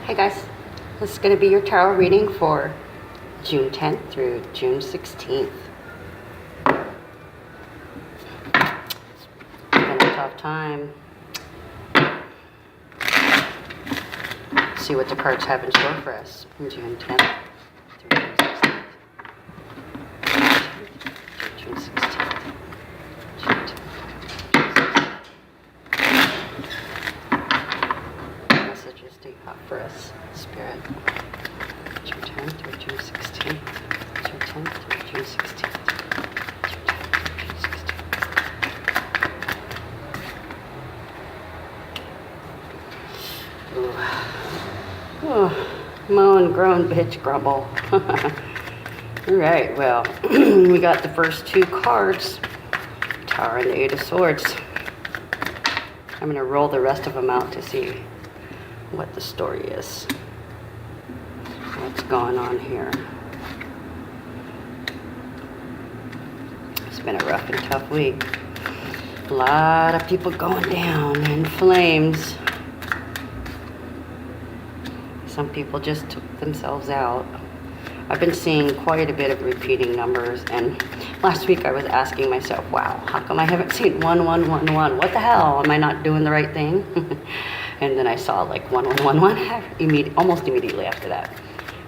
Hey guys, this is going to be your tarot reading for June 10th through June 16th. It's been a tough time. Let's see what the cards have in store for us from June 10th through June 16th. June 16th. June 10th. Messages do you have for us, Spirit? June 10th through June 16th. June 10th through June 16th. June 10th through June 16th. Ooh. Oh, moan, groan, bitch, grumble. Alright, well, we got the first two cards, Tower and the Eight of Swords. I'm going to roll the rest of them out to see what the story is. What's going on here? It's been a rough and tough week. A lot of people going down in flames. Some people just took themselves out. I've been seeing quite a bit of repeating numbers, and last week I was asking myself, wow, how come I haven't seen 1111? What the hell? Am I not doing the right thing? And then I saw like 1111 almost immediately after that.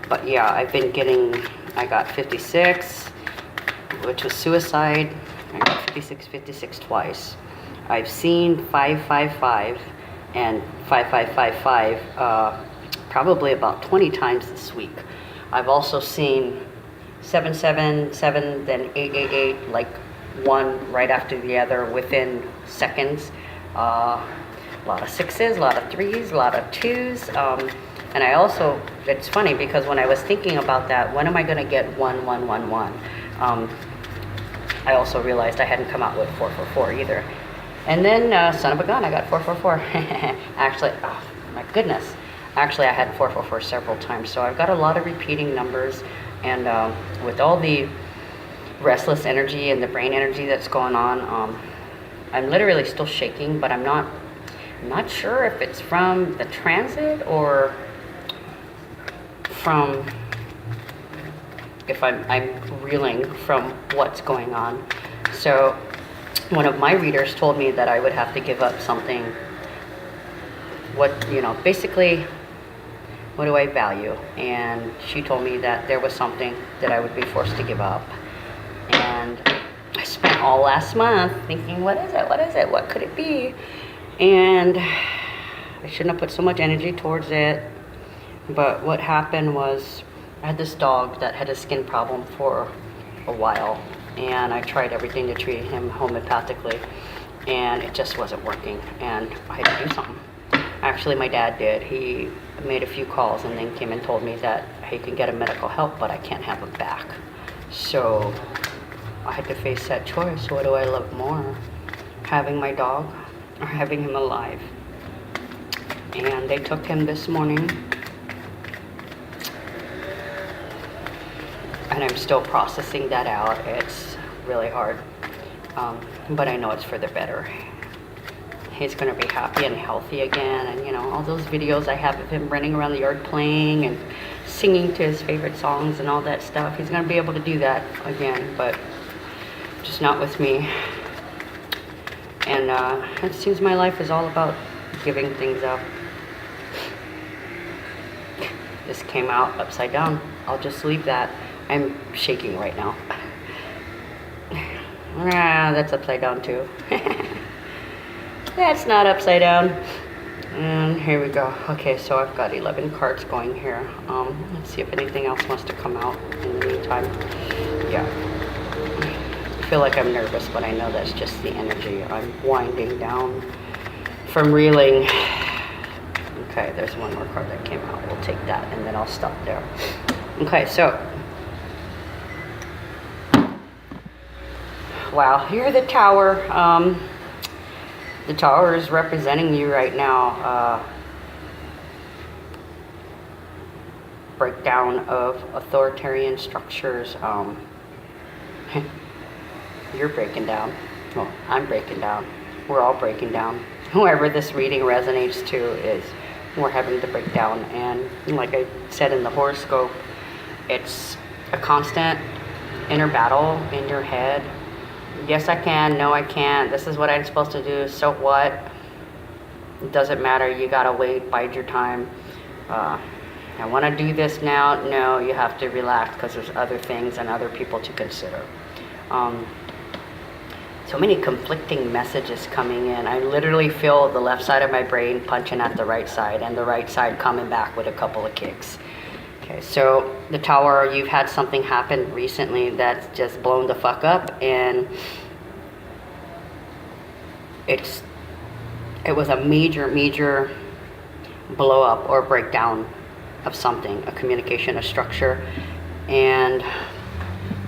But yeah, I've been getting, I got 56, which was suicide. I got 56 twice. I've seen 555 and 5555 probably about 20 times this week. I've also seen 777, then 888, like one right after the other within seconds. A lot of sixes, a lot of threes, a lot of twos. And I also, it's funny because when I was thinking about that, when am I going to get 1111? I also realized I hadn't come out with 444 either. And then, son of a gun, I got 444. Actually, oh my goodness. Actually, I had 444 several times, so I've got a lot of repeating numbers, and with all the restless energy and the brain energy that's going on, I'm literally still shaking, but I'm not sure if it's from the transit or from if I'm reeling from what's going on. So one of my readers told me that I would have to give up something. Basically, what do I value? And she told me that there was something that I would be forced to give up. And I spent all last month thinking, what is it? What is it? What could it be? And I shouldn't have put so much energy towards it. But what happened was I had this dog that had a skin problem for a while. And I tried everything to treat him homeopathically. And it just wasn't working. And I had to do something. Actually, my dad did. He made a few calls and then came and told me that he can get a medical help, but I can't have him back. So I had to face that choice. What do I love more? Having my dog or having him alive? And they took him this morning. And I'm still processing that out. It's really hard. But I know it's for the better. He's going to be happy and healthy again, and all those videos I have of him running around the yard playing and singing to his favorite songs and all that stuff, he's going to be able to do that again, but just not with me. And it seems my life is all about giving things up. This came out upside down. I'll just leave that. I'm shaking right now. That's upside down too. That's not upside down. And here we go. Okay, so I've got 11 cards going here. Let's see if anything else wants to come out in the meantime. Yeah. I feel like I'm nervous, but I know that's just the energy. I'm winding down from reeling. Okay, there's one more card that came out. We'll take that, and then I'll stop there. Okay, so. Wow, here's the Tower. The Tower is representing you right now. Breakdown of authoritarian structures. You're breaking down. Well, I'm breaking down. We're all breaking down. Whoever this reading resonates to is we're having the breakdown. And like I said in the horoscope, it's a constant inner battle in your head. Yes, I can. No, I can't. This is what I'm supposed to do. So what? It doesn't matter. You gotta wait, bide your time. I want to do this now. No, you have to relax because there's other things and other people to consider. So many conflicting messages coming in. I literally feel the left side of my brain punching at the right side and the right side coming back with a couple of kicks. Okay, so the Tower, you've had something happen recently that's just blown the fuck up, and it was a major blow up or breakdown of something, a communication, a structure. And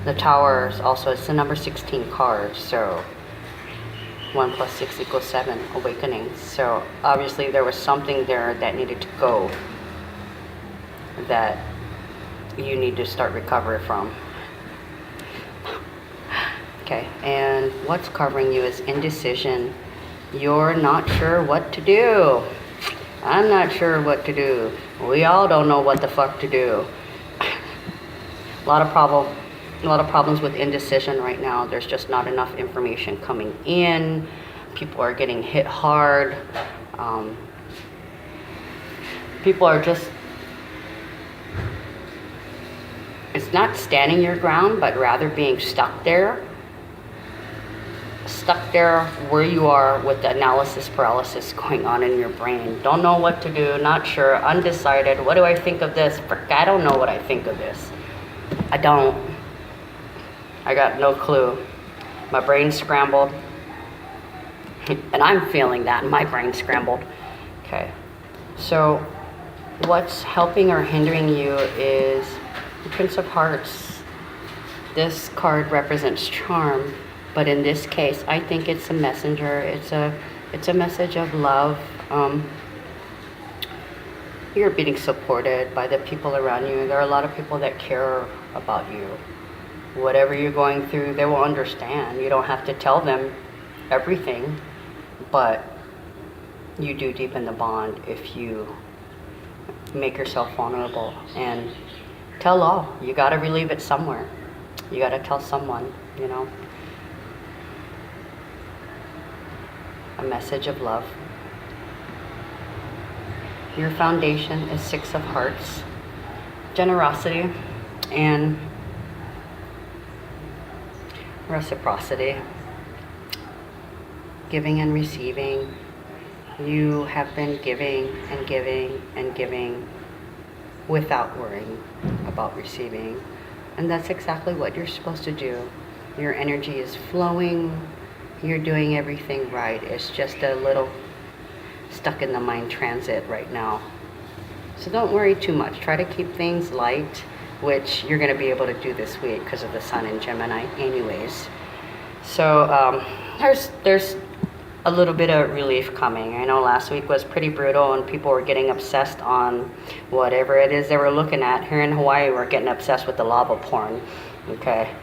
the Tower is also, it's the number 16 card, so 1 + 6 = 7, awakening. So obviously there was something there that needed to go, that you need to start recovery from. Okay, and what's covering you is indecision. You're not sure what to do. I'm not sure what to do. We all don't know what the fuck to do. A lot of problems with indecision right now. There's just not enough information coming in. People are getting hit hard. People are just, it's not standing your ground, but rather being stuck there where you are, with the analysis paralysis going on in your brain. Don't know what to do, not sure, undecided. What do I think of this? Frick, I don't know what I think of this. I got no clue. My brain's scrambled. And I'm feeling that, my brain's scrambled. Okay, so what's helping or hindering you is the Prince of Hearts. This card represents charm, but in this case, I think it's a messenger. It's a message of love. You're being supported by the people around you. There are a lot of people that care about you. Whatever you're going through, they will understand. You don't have to tell them everything, but you do deepen the bond if you make yourself vulnerable and tell all. You got to relieve it somewhere. You got to tell someone, you know. A message of love. Your foundation is 6 of Hearts, generosity and reciprocity, giving and receiving. You have been giving and giving and giving without worrying about receiving, and that's exactly what you're supposed to do. Your energy is flowing. You're doing everything right. It's just a little stuck in the mind transit right now. So don't worry too much. Try to keep things light, which you're going to be able to do this week because of the Sun in Gemini anyways. So there's a little bit of relief coming. I know last week was pretty brutal and people were getting obsessed on whatever it is they were looking at. Here in Hawaii, we're getting obsessed with the lava porn. Okay.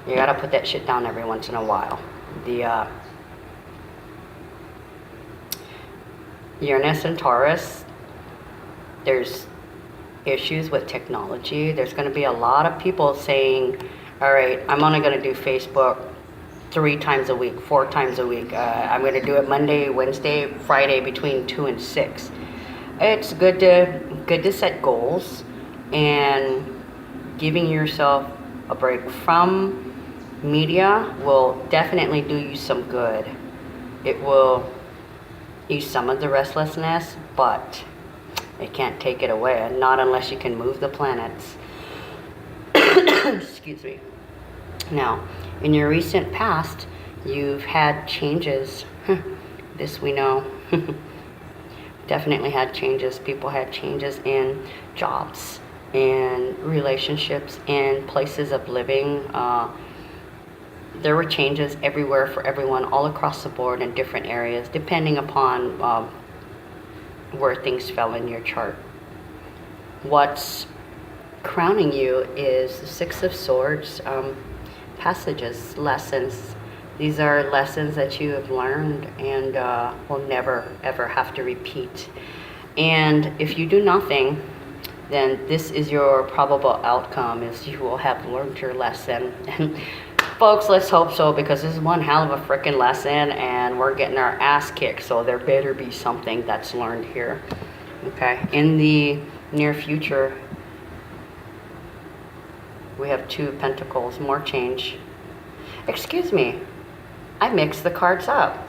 You gotta put that shit down every once in a while. The Uranus and Taurus, there's issues with technology. There's gonna be a lot of people saying, all right, I'm only gonna do Facebook 3 times a week, 4 times a week. I'm gonna do it Monday, Wednesday, Friday between 2 and 6. It's good to set goals, and giving yourself a break from media will definitely do you some good. It will ease some of the restlessness, but it can't take it away, and not unless you can move the planets. Excuse me. Now, in your recent past, you've had changes. This we know. Definitely had changes. People had changes in jobs, in relationships, in places of living. There were changes everywhere for everyone, all across the board in different areas, depending upon where things fell in your chart. What's crowning you is the 6 of Swords, passages, lessons, These are lessons that you have learned and will never ever have to repeat. And if you do nothing, then this is your probable outcome, is you will have learned your lesson. And folks, let's hope so, because this is one hell of a freaking lesson and we're getting our ass kicked, so there better be something that's learned here. Okay, in the near future, we have 2 of Pentacles, more change. Excuse me, I mixed the cards up.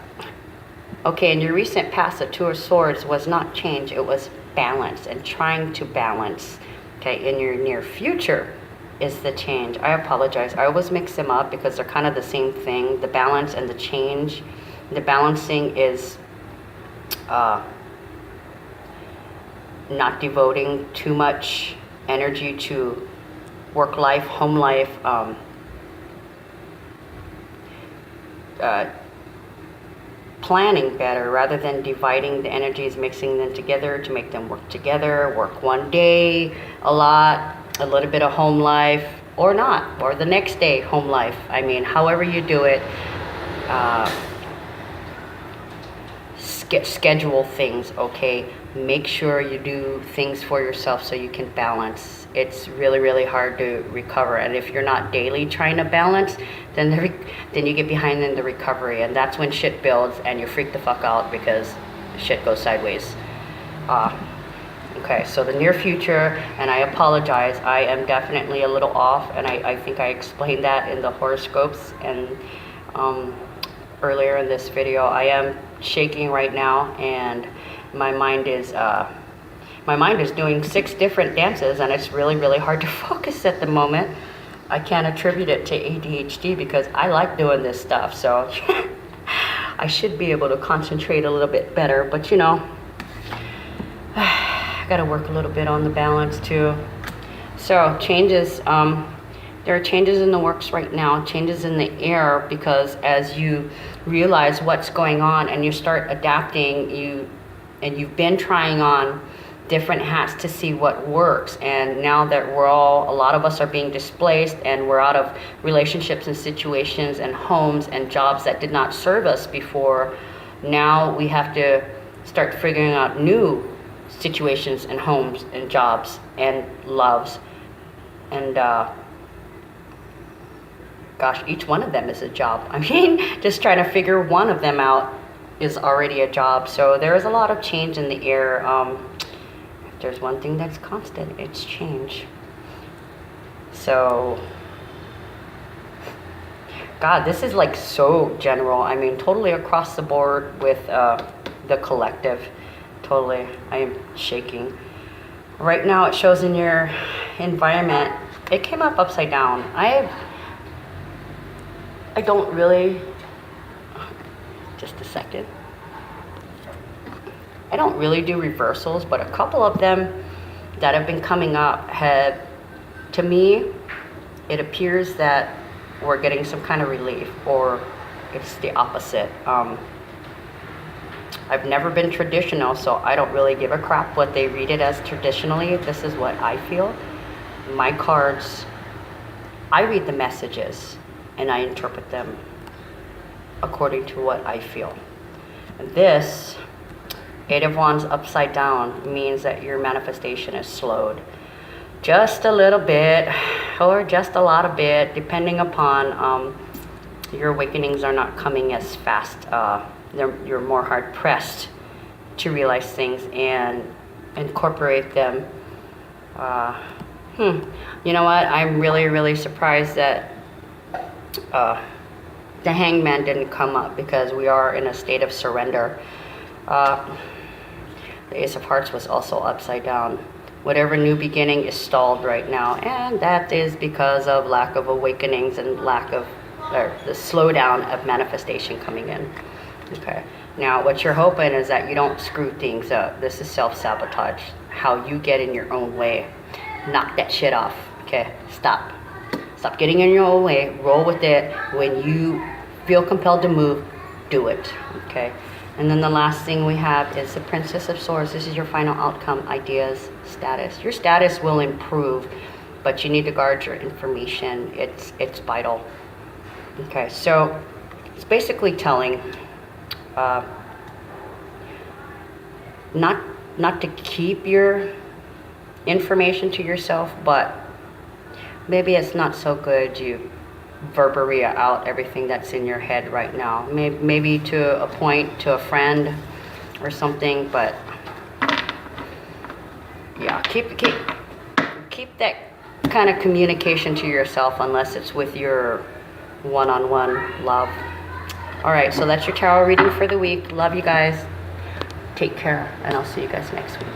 Okay, in your recent past, the 2 of Swords was not change, it was balance and trying to balance. Okay, in your near future is the change. I apologize, I always mix them up because they're kind of the same thing. The balance and the change. The balancing is not devoting too much energy to work life, home life, planning better rather than dividing the energies, mixing them together to make them work together. Work one day a lot, a little bit of home life, or not, or the next day home life. I mean, however you do it, schedule things, okay? Make sure you do things for yourself so you can balance. It's really, really hard to recover. And if you're not daily trying to balance, then you get behind in the recovery. And that's when shit builds and you freak the fuck out because shit goes sideways. Okay, so the near future, and I apologize, I am definitely a little off, and I think I explained that in the horoscopes and earlier in this video. I am shaking right now, and my mind is doing 6 different dances, and it's really, really hard to focus at the moment. I can't attribute it to ADHD because I like doing this stuff, so I should be able to concentrate a little bit better, but you know, I gotta work a little bit on the balance too. So changes, there are changes in the works right now, changes in the air, because as you realize what's going on and you start adapting, you've been trying on different hats to see what works, and now that a lot of us are being displaced and we're out of relationships and situations and homes and jobs that did not serve us before, now we have to start figuring out new situations and homes and jobs and loves, and gosh, each one of them is a job. I mean, just trying to figure one of them out is already a job. So there is a lot of change in the air. If there's one thing that's constant, it's change. So, God, this is like so general. I mean, totally across the board with the collective. Totally, I am shaking. Right now it shows in your environment, it came up upside down. I don't really, just a second. I don't really do reversals, but a couple of them that have been coming up have, to me, it appears that we're getting some kind of relief, or it's the opposite. I've never been traditional, so I don't really give a crap what they read it as traditionally. This is what I feel. My cards, I read the messages and I interpret them according to what I feel. And this, 8 of Wands upside down, means that your manifestation is slowed just a little bit, or just a lot of bit, depending upon your awakenings are not coming as fast. You're more hard pressed to realize things and incorporate them. You know what? I'm really, really surprised that the Hangman didn't come up, because we are in a state of surrender. The Ace of Hearts was also upside down. Whatever new beginning is stalled right now, and that is because of lack of awakenings and lack of the slowdown of manifestation coming in. Okay. Now, what you're hoping is that you don't screw things up. This is self-sabotage. How you get in your own way. Knock that shit off. Okay. Stop. Stop getting in your own way. Roll with it. When you feel compelled to move, do it. Okay. And then the last thing we have is the Princess of Swords. This is your final outcome, ideas, status. Your status will improve, but you need to guard your information. It's vital. Okay, so It's basically telling not to keep your information to yourself, but maybe it's not so good you verbaria out everything that's in your head right now. Maybe to a point, to a friend or something, but yeah, keep that kind of communication to yourself unless it's with your one-on-one love. All right, so that's your tarot reading for the week. Love you guys. Take care, and I'll see you guys next week.